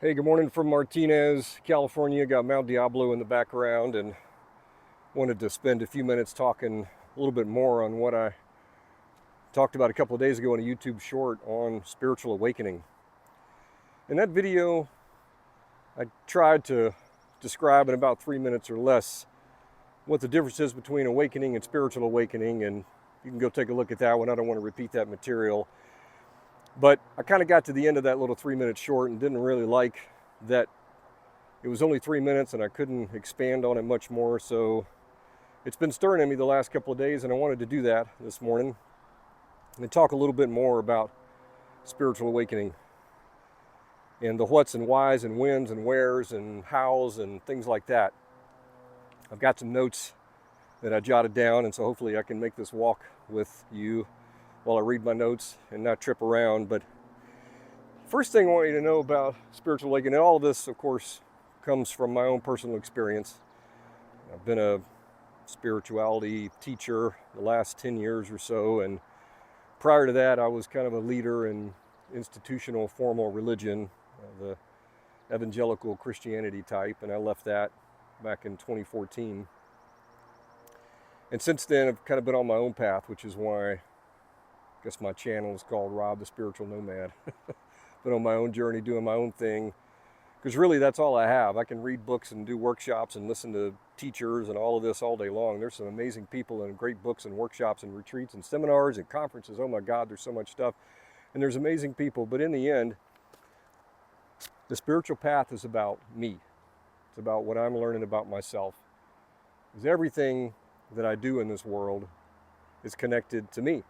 Hey, good morning from Martinez, California. Got Mount Diablo in the background and wanted to spend a few minutes talking a little bit more on what I talked about a couple of days ago in a YouTube short on spiritual awakening. In that video, I tried to describe in about 3 minutes or less what the difference is between awakening and spiritual awakening, and you can go take a look at that one. I don't want to repeat that material. But I kind of got to the end of that little 3 minute short and didn't really like that it was only 3 minutes and I couldn't expand on it much more. So it's been stirring in me the last couple of days, and I wanted to do that this morning and talk a little bit more about spiritual awakening and the whats and whys and whens and wheres and hows and things like that. I've got some notes that I jotted down, and so hopefully I can make this walk with you while I read my notes and not trip around. But first thing I want you to know about spiritual awakening, and all of this, of course, comes from my own personal experience. I've been a spirituality teacher the last 10 years or so, and prior to that, I was kind of a leader in institutional formal religion, the evangelical Christianity type, and I left that back in 2014. And since then, I've kind of been on my own path, which is why I guess my channel is called Rob the Spiritual Nomad. Been on my own journey, doing my own thing, because really that's all I have. I can read books and do workshops and listen to teachers and all of this all day long. There's some amazing people and great books and workshops and retreats and seminars and conferences. Oh my God, there's so much stuff. And there's amazing people. But in the end, the spiritual path is about me. It's about what I'm learning about myself. Because everything that I do in this world is connected to me.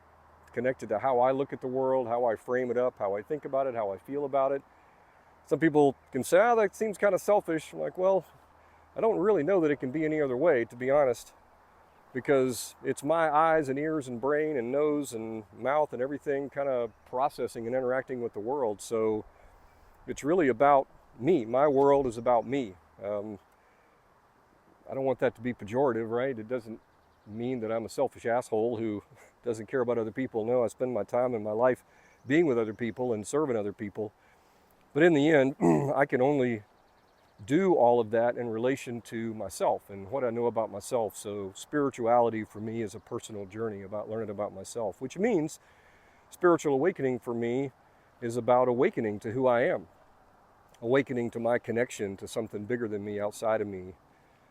Connected to how I look at the world, how I frame it up, how I think about it, how I feel about it. Some people can say, oh, that seems kind of selfish. I'm like, well, I don't really know that it can be any other way, to be honest, because it's my eyes and ears and brain and nose and mouth and everything kind of processing and interacting with the world. So it's really about me. My world is about me. I don't want that to be pejorative, right? It doesn't mean that I'm a selfish asshole who doesn't care about other people. No, I spend my time in my life being with other people and serving other people. But in the end, I can only do all of that in relation to myself and what I know about myself. So spirituality for me is a personal journey about learning about myself, which means spiritual awakening for me is about awakening to who I am, awakening to my connection to something bigger than me, outside of me.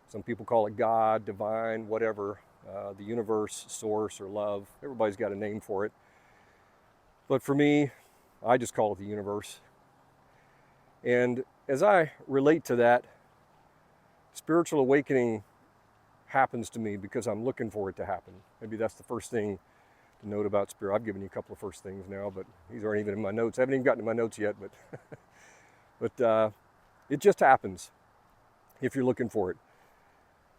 Some people call it God, divine, whatever, the universe, source, or love. Everybody's got a name for it. But for me, I just call it the universe. And as I relate to that, spiritual awakening happens to me because I'm looking for it to happen. Maybe that's the first thing to note about spirit. I've given you a couple of first things now, but these aren't even in my notes. I haven't even gotten to my notes yet, but it just happens if you're looking for it.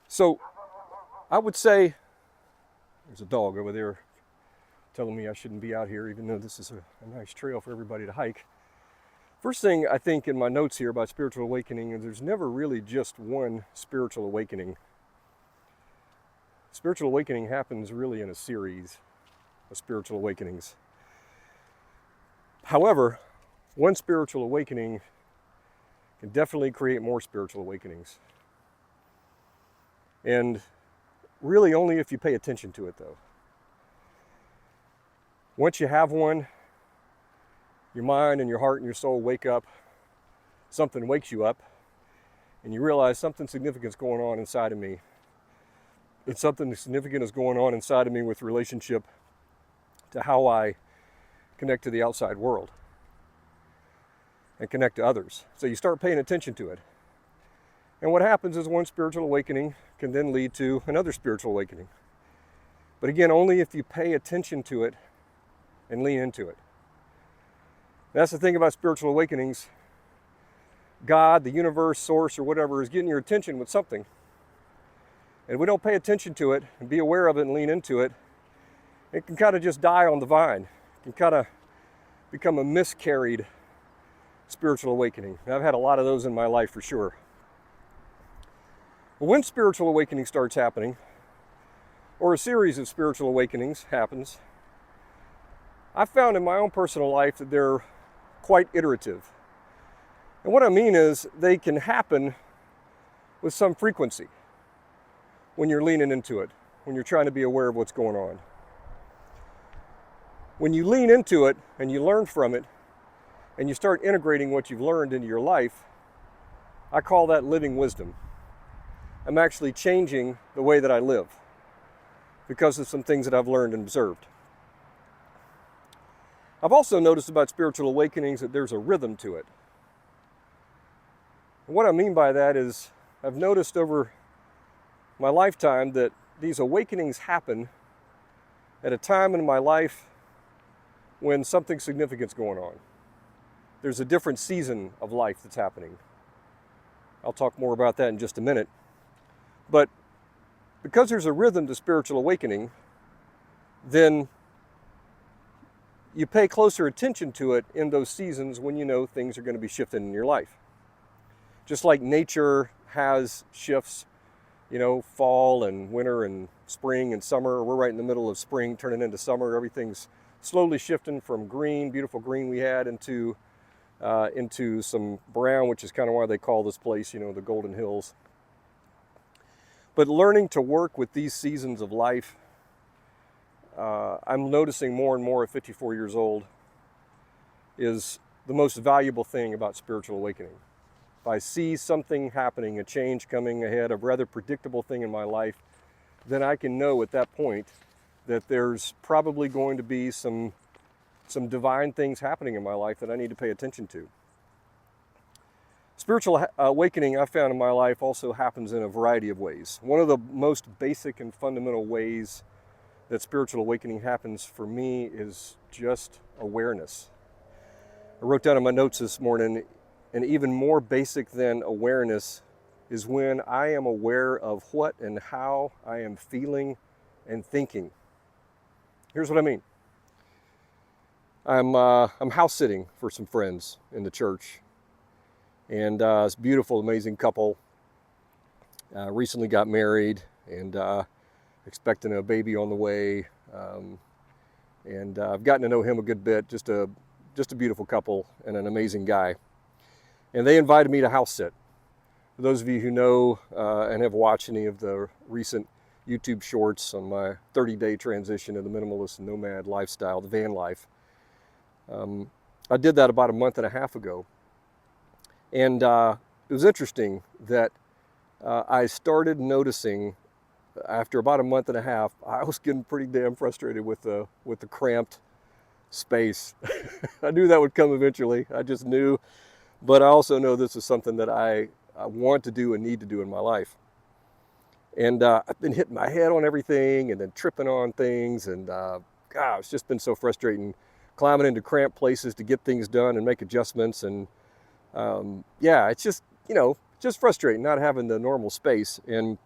So I would say, there's a dog over there telling me I shouldn't be out here, even though this is a nice trail for everybody to hike. First thing I think in my notes here about spiritual awakening is there's never really just one spiritual awakening. Spiritual awakening happens really in a series of spiritual awakenings. However, one spiritual awakening can definitely create more spiritual awakenings. And really only if you pay attention to it, though. Once you have one, your mind and your heart and your soul wake up, something wakes you up, and you realize something significant is going on inside of me. And something significant is going on inside of me with relationship to how I connect to the outside world and connect to others. So you start paying attention to it. And what happens is one spiritual awakening can then lead to another spiritual awakening. But again, only if you pay attention to it and lean into it. That's the thing about spiritual awakenings. God, the universe, source, or whatever is getting your attention with something. And if we don't pay attention to it and be aware of it and lean into it, it can kind of just die on the vine. It can kind of become a miscarried spiritual awakening. I've had a lot of those in my life for sure. But when spiritual awakening starts happening, or a series of spiritual awakenings happens, I've found in my own personal life that they're quite iterative. And what I mean is they can happen with some frequency when you're leaning into it, when you're trying to be aware of what's going on. When you lean into it and you learn from it and you start integrating what you've learned into your life, I call that living wisdom. I'm actually changing the way that I live because of some things that I've learned and observed. I've also noticed about spiritual awakenings that there's a rhythm to it. And what I mean by that is I've noticed over my lifetime that these awakenings happen at a time in my life when something significant's going on. There's a different season of life that's happening. I'll talk more about that in just a minute. But because there's a rhythm to spiritual awakening, then you pay closer attention to it in those seasons when you know things are going to be shifting in your life. Just like nature has shifts, fall and winter and spring and summer. We're right in the middle of spring turning into summer. Everything's slowly shifting from green, beautiful green we had, into some brown, which is kind of why they call this place, the Golden Hills. But learning to work with these seasons of life, I'm noticing more and more at 54 years old, is the most valuable thing about spiritual awakening. If I see something happening, a change coming ahead, a rather predictable thing in my life, then I can know at that point that there's probably going to be some divine things happening in my life that I need to pay attention to. Spiritual awakening, I found in my life, also happens in a variety of ways. One of the most basic and fundamental ways that spiritual awakening happens for me is just awareness. I wrote down in my notes this morning, and even more basic than awareness is when I am aware of what and how I am feeling and thinking. Here's what I mean. I'm house sitting for some friends in the church. And this beautiful, amazing couple recently got married and expecting a baby on the way. And I've gotten to know him a good bit, just a beautiful couple and an amazing guy. And they invited me to house sit. For those of you who know and have watched any of the recent YouTube shorts on my 30-day transition to the minimalist and nomad lifestyle, the van life, I did that about a month and a half ago. And it was interesting that I started noticing after about a month and a half, I was getting pretty damn frustrated with the cramped space. I knew that would come eventually. I just knew. But I also know this is something that I want to do and need to do in my life. And I've been hitting my head on everything and then tripping on things. And it's just been so frustrating climbing into cramped places to get things done and make adjustments. And it's just frustrating not having the normal space. And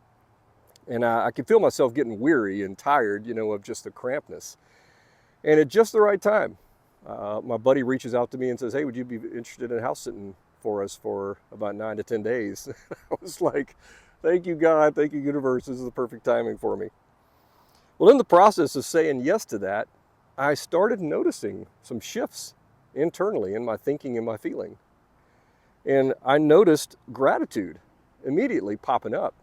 I can feel myself getting weary and tired, of just the crampedness. And at just the right time, my buddy reaches out to me and says, "Hey, would you be interested in house sitting for us for about 9 to 10 days?" I was like, "Thank you, God. Thank you, universe. This is the perfect timing for me." Well, in the process of saying yes to that, I started noticing some shifts internally in my thinking and my feeling. And I noticed gratitude immediately popping up.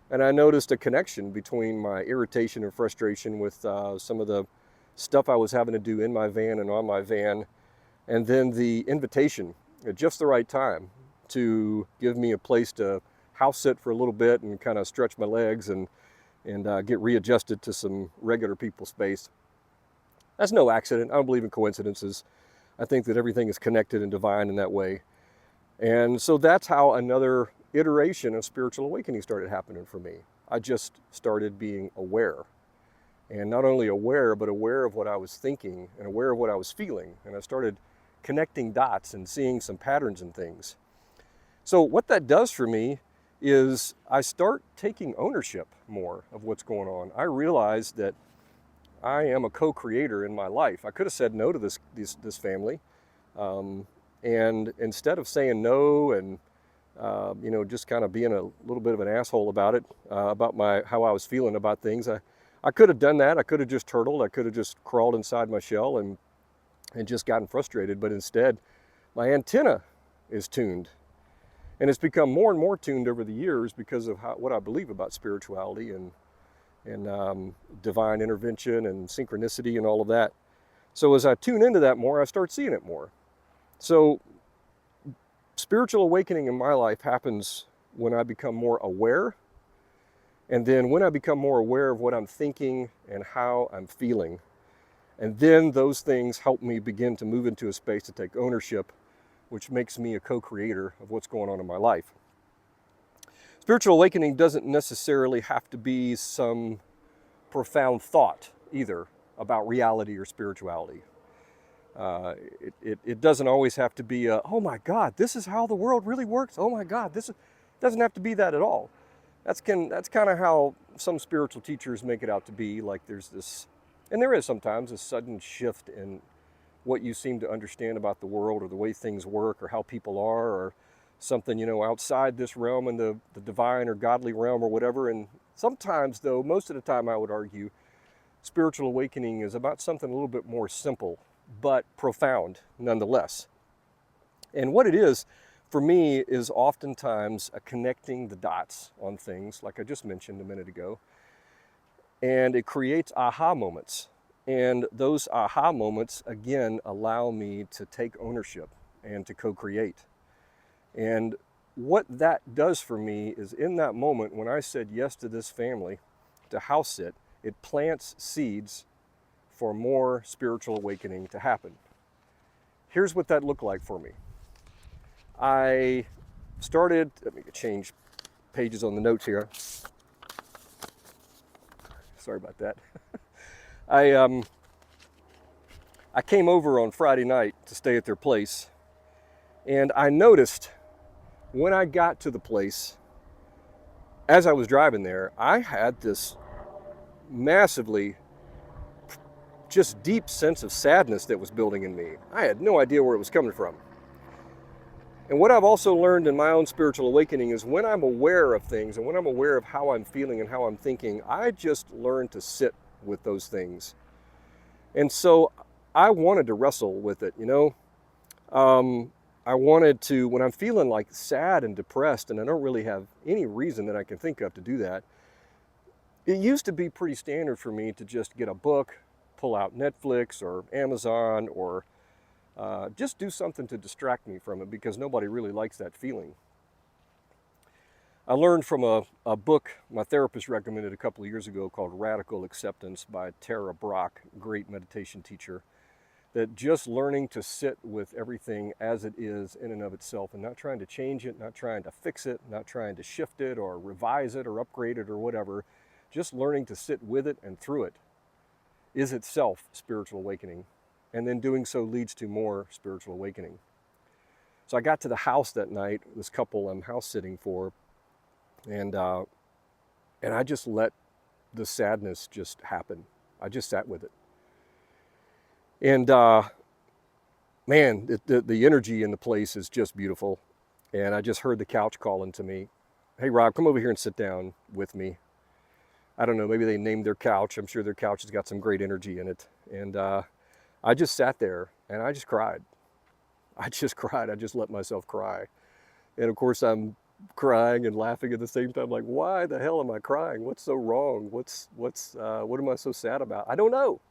And I noticed a connection between my irritation and frustration with some of the stuff I was having to do in my van and on my van, and then the invitation at just the right time to give me a place to house sit for a little bit and kind of stretch my legs and get readjusted to some regular people space. That's no accident. I don't believe in coincidences. I think that everything is connected and divine in that way. And so that's how another iteration of spiritual awakening started happening for me. I just started being aware. And not only aware, but aware of what I was thinking and aware of what I was feeling. And I started connecting dots and seeing some patterns and things. So what that does for me is I start taking ownership more of what's going on. I realized that I am a co-creator in my life. I could have said no to this family. And instead of saying no and just kind of being a little bit of an asshole about it, about how I was feeling about things, I could have done that. I could have just turtled. I could have just crawled inside my shell and just gotten frustrated. But instead, my antenna is tuned. And it's become more and more tuned over the years because of what I believe about spirituality and divine intervention and synchronicity and all of that. So as I tune into that more, I start seeing it more. So spiritual awakening in my life happens when I become more aware. And then when I become more aware of what I'm thinking and how I'm feeling. And then those things help me begin to move into a space to take ownership, which makes me a co-creator of what's going on in my life. Spiritual awakening doesn't necessarily have to be some profound thought either about reality or spirituality. It doesn't always have to be oh my God, this is how the world really works. Oh my God, it doesn't have to be that at all. That's kind of how some spiritual teachers make it out to be. Like there's this, and there is sometimes a sudden shift in what you seem to understand about the world or the way things work or how people are or something, outside this realm and the divine or godly realm or whatever. And sometimes, though, most of the time I would argue, spiritual awakening is about something a little bit more simple, but profound nonetheless. And what it is, for me, is oftentimes a connecting the dots on things, like I just mentioned a minute ago. And it creates aha moments. And those aha moments, again, allow me to take ownership and to co-create. And what that does for me is in that moment when I said yes to this family, to house sit, it plants seeds for more spiritual awakening to happen. Here's what that looked like for me. I started, let me change pages on the notes here. Sorry about that. I came over on Friday night to stay at their place, and I noticed when I got to the place, as I was driving there, I had this massively just deep sense of sadness that was building in me. I had no idea where it was coming from. And what I've also learned in my own spiritual awakening is when I'm aware of things and when I'm aware of how I'm feeling and how I'm thinking, I just learn to sit with those things. And so I wanted to wrestle with it, I wanted to, when I'm feeling like sad and depressed and I don't really have any reason that I can think of to do that, it used to be pretty standard for me to just get a book, pull out Netflix or Amazon or just do something to distract me from it because nobody really likes that feeling. I learned from a book my therapist recommended a couple of years ago called Radical Acceptance by Tara Brach, great meditation teacher, that just learning to sit with everything as it is in and of itself and not trying to change it, not trying to fix it, not trying to shift it or revise it or upgrade it or whatever, just learning to sit with it and through it is itself spiritual awakening. And then doing so leads to more spiritual awakening. So I got to the house that night, this couple I'm house sitting for, and I just let the sadness just happen. I just sat with it. And man, the energy in the place is just beautiful. And I just heard the couch calling to me, hey Rob, come over here and sit down with me. I don't know, maybe they named their couch. I'm sure their couch has got some great energy in it. And I just sat there and I just cried. I just cried. I just let myself cry. And of course I'm crying and laughing at the same time, like, why the hell am I crying? What's so wrong? What am I so sad about? I don't know.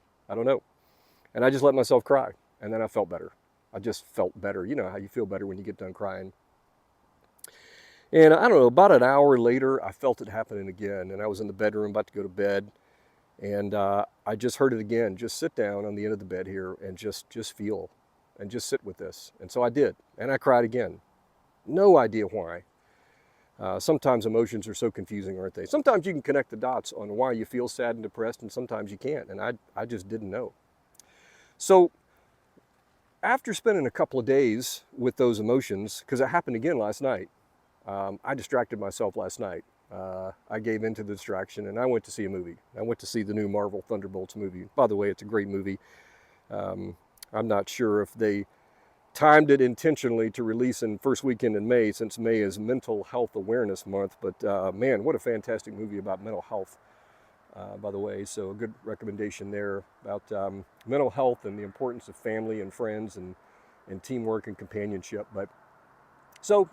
And I just let myself cry. And then I felt better. I just felt better. You know how you feel better when you get done crying. And I don't know, about an hour later, I felt it happening again. And I was in the bedroom about to go to bed. And I just heard it again. Just sit down on the end of the bed here and just feel and just sit with this. And so I did. And I cried again. No idea why. Sometimes emotions are so confusing, aren't they? Sometimes you can connect the dots on why you feel sad and depressed, and sometimes you can't. And I just didn't know. So after spending a couple of days with those emotions, because it happened again last night, I distracted myself last night. I gave in to the distraction and I went to see a movie. I went to see the new Marvel Thunderbolts movie. By the way, it's a great movie. I'm not sure if they timed it intentionally to release in first weekend in May, since May is Mental Health Awareness Month. But man, what a fantastic movie about mental health, by the way. So a good recommendation there about mental health and the importance of family and friends and teamwork and companionship. But So,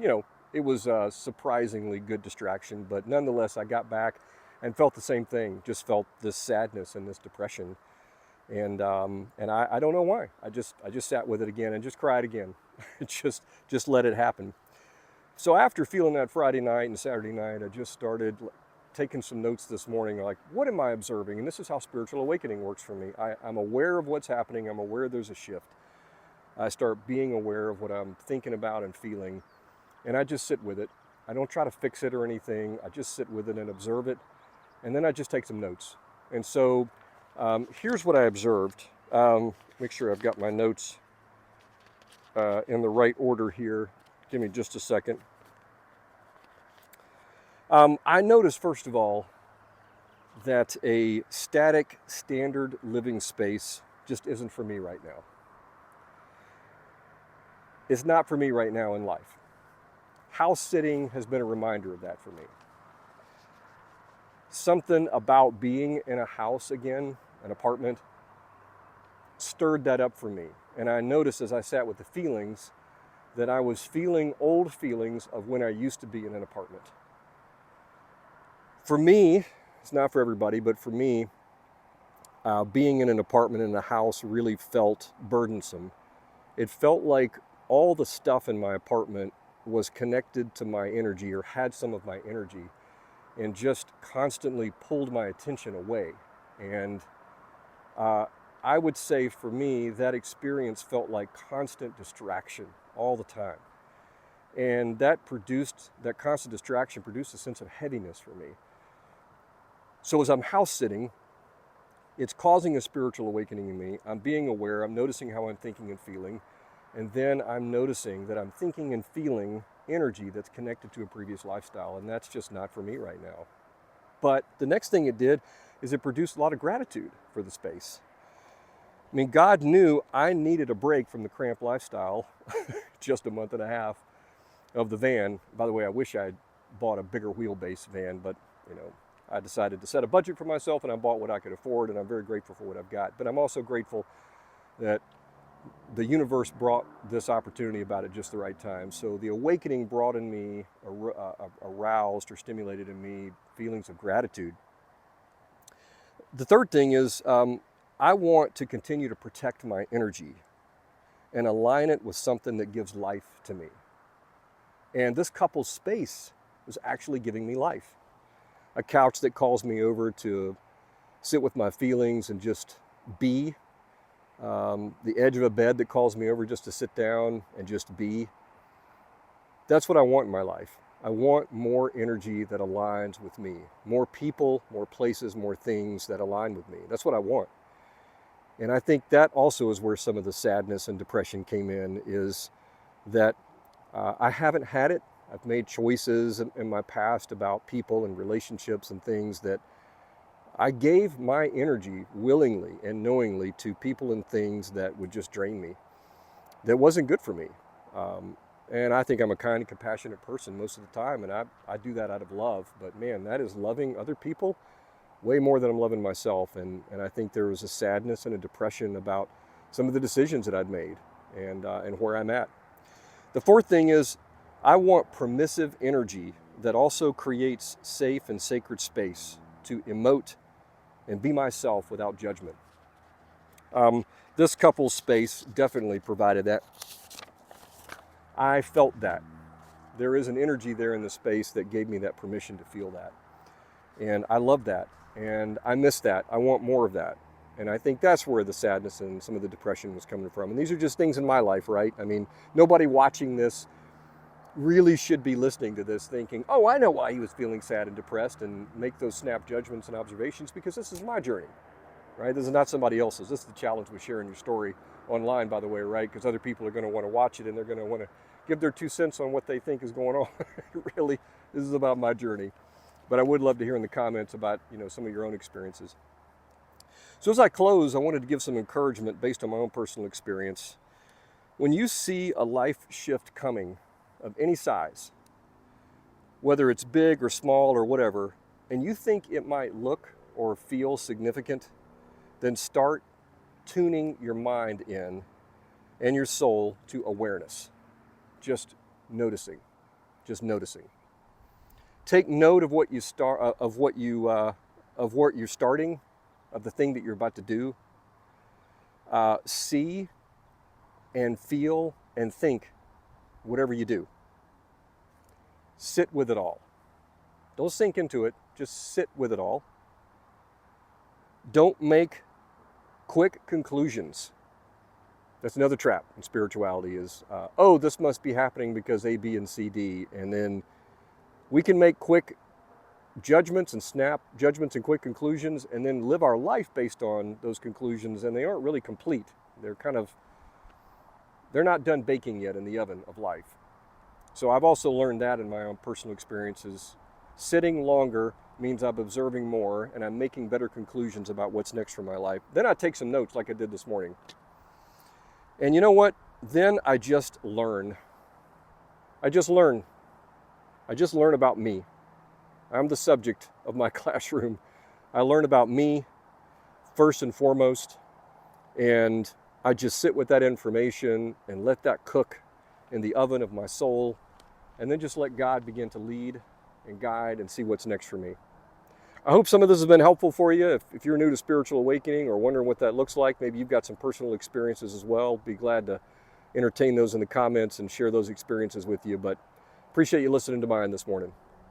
it was a surprisingly good distraction, but nonetheless, I got back and felt the same thing. Just felt this sadness and this depression, and I don't know why. I just sat with it again and just cried again. just let it happen. So after feeling that Friday night and Saturday night, I just started taking some notes this morning, like, what am I observing? And this is how spiritual awakening works for me. I'm aware of what's happening. I'm aware there's a shift. I start being aware of what I'm thinking about and feeling, and I just sit with it. I don't try to fix it or anything. I just sit with it and observe it, and then I just take some notes. And so here's what I observed. Make sure I've got my notes in the right order here. Give me just a second. I noticed, first of all, that a static, standard living space just isn't for me right now. It's not for me right now in life. House sitting has been a reminder of that for me. Something about being in a house again, an apartment, stirred that up for me. And I noticed as I sat with the feelings that I was feeling old feelings of when I used to be in an apartment. For me, it's not for everybody, but for me, being in an apartment in a house really felt burdensome. It felt like all the stuff in my apartment was connected to my energy or had some of my energy and just constantly pulled my attention away. And I would say for me, that experience felt like constant distraction all the time. And that constant distraction produced a sense of heaviness for me. So as I'm house sitting, it's causing a spiritual awakening in me. I'm being aware, I'm noticing how I'm thinking and feeling, and then I'm noticing that I'm thinking and feeling energy that's connected to a previous lifestyle, and that's just not for me right now. But the next thing it did is it produced a lot of gratitude for the space. I mean, God knew I needed a break from the cramped lifestyle just a month and a half of the van. By the way, I wish I had bought a bigger wheelbase van, but I decided to set a budget for myself and I bought what I could afford, and I'm very grateful for what I've got. But I'm also grateful that the universe brought this opportunity about at just the right time. So the awakening brought in me, aroused or stimulated in me feelings of gratitude. The third thing is I want to continue to protect my energy and align it with something that gives life to me. And this couple's space was actually giving me life. A couch that calls me over to sit with my feelings and just be. The edge of a bed that calls me over just to sit down and just be. That's what I want in my life. I want more energy that aligns with me. More people, more places, more things that align with me. That's what I want. And I think that also is where some of the sadness and depression came in, is that I haven't had it. I've made choices in my past about people and relationships and things that I gave my energy willingly and knowingly to people and things that would just drain me, that wasn't good for me. And I think I'm a kind and compassionate person most of the time, and I do that out of love. But man, that is loving other people way more than I'm loving myself. And I think there was a sadness and a depression about some of the decisions that I'd made and where I'm at. The fourth thing is I want permissive energy that also creates safe and sacred space to emote and be myself without judgment. This couple's space definitely provided that. I felt that. There is an energy there in the space that gave me that permission to feel that. And I love that. And I miss that. I want more of that. And I think that's where the sadness and some of the depression was coming from. And these are just things in my life, right? I mean, nobody watching this really should be listening to this thinking, oh, I know why he was feeling sad and depressed, and make those snap judgments and observations, because this is my journey, right? This is not somebody else's. This is the challenge with sharing your story online, by the way, right? Because other people are going to want to watch it and they're going to want to give their 2 cents on what they think is going on. Really, this is about my journey. But I would love to hear in the comments about, some of your own experiences. So as I close, I wanted to give some encouragement based on my own personal experience. When you see a life shift coming of any size, whether it's big or small or whatever, and you think it might look or feel significant, then start tuning your mind in and your soul to awareness. Just noticing, just noticing. Take note of what you of what you're starting, of the thing that you're about to do. See and feel and think whatever you do. Sit with it all. Don't sink into it, just sit with it all. Don't make quick conclusions. That's another trap in spirituality is, oh, this must be happening because A, B, and C, D. And then we can make quick judgments and snap judgments and quick conclusions and then live our life based on those conclusions, and they aren't really complete. They're not done baking yet in the oven of life. So I've also learned that in my own personal experiences. Sitting longer means I'm observing more and I'm making better conclusions about what's next for my life. Then I take some notes like I did this morning. And you know what? Then I just learn. I just learn about me. I'm the subject of my classroom. I learn about me first and foremost, and I just sit with that information and let that cook in the oven of my soul, and then just let God begin to lead and guide and see what's next for me. I hope some of this has been helpful for you. If you're new to spiritual awakening or wondering what that looks like, maybe you've got some personal experiences as well. Be glad to entertain those in the comments and share those experiences with you. But appreciate you listening to mine this morning.